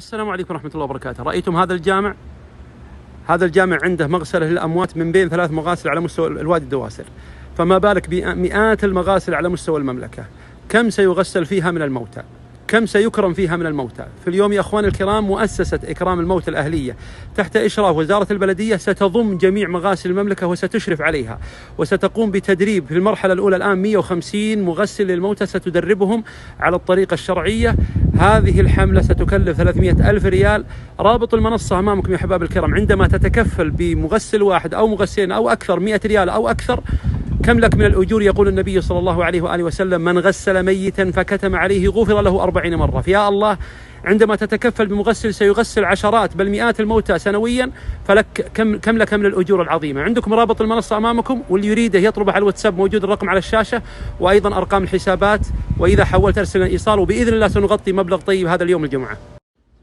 السلام عليكم ورحمة الله وبركاته. رأيتم هذا الجامع؟ هذا الجامع عنده مغسلة للأموات من بين 3 مغاسل على مستوى الوادي الدواسر، فما بالك بمئات المغاسل على مستوى المملكة. كم سيغسل فيها من الموتى؟ كم سيكرم فيها من الموتى؟ في اليوم يا أخوان الكرام مؤسسة إكرام الموتى الأهلية تحت إشراف وزارة البلدية ستضم جميع مغاسل المملكة وستشرف عليها، وستقوم بتدريب في المرحلة الأولى الآن 150 مغسل للموتى ستدربهم على الطريقة الشرعية. هذه الحملة ستكلف 300 ألف ريال. رابط المنصة أمامكم يا أحباب الكرام. عندما تتكفل بمغسل واحد أو مغسلين أو أكثر 100 ريال أو أكثر، كم لك من الأجور؟ يقول النبي صلى الله عليه وآله وسلم: من غسل ميتا فكتم عليه غفر له 40 مرة. فيا الله، عندما تتكفل بمغسل سيغسل عشرات بل مئات الموتى سنويا، فلك كم لك من الأجور العظيمة. عندكم رابط المنصة أمامكم، واللي يريده يطلبه على الواتساب، موجود الرقم على الشاشة، وأيضا أرقام الحسابات، وإذا حولت أرسل الإيصال، وبإذن الله سنغطي مبلغ طيب هذا اليوم الجمعة.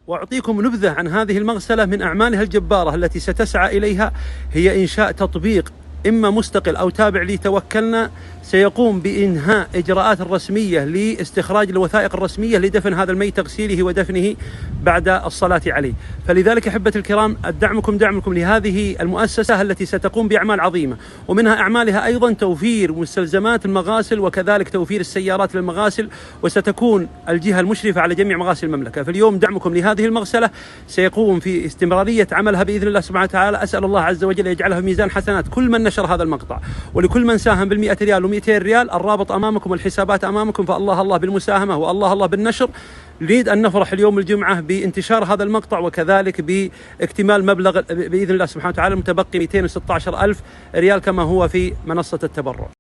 وأعطيكم نبذة عن هذه المغسلة من أعمالها الجبارة التي ستسعى إليها. هي إنشاء تطبيق إما مستقل أو تابع لتوكلنا، سيقوم بإنهاء إجراءات الرسمية لاستخراج الوثائق الرسمية لدفن هذا الميت، تغسيله ودفنه بعد الصلاة عليه. فلذلك أحبتي الكرام، دعمكم لهذه المؤسسة التي ستقوم بأعمال عظيمة، ومنها أعمالها أيضا توفير مستلزمات المغاسل وكذلك توفير السيارات للمغاسل، وستكون الجهة المشرفة على جميع مغاسل المملكة. فاليوم دعمكم لهذه المغسلة سيقوم في استمرارية عملها بإذن الله سبحانه وتعالى. أسأل الله عز وجل يجعلها في ميزان حسنات كل من نشر هذا المقطع، ولكل من ساهم بال100 ريال و200 ريال. الرابط أمامكم والحسابات أمامكم، فالله الله بالمساهمة والله الله بالنشر. نريد أن نفرح اليوم الجمعة بانتشار هذا المقطع، وكذلك باكتمال مبلغ بإذن الله سبحانه وتعالى متبقي 216 ألف ريال كما هو في منصة التبرع.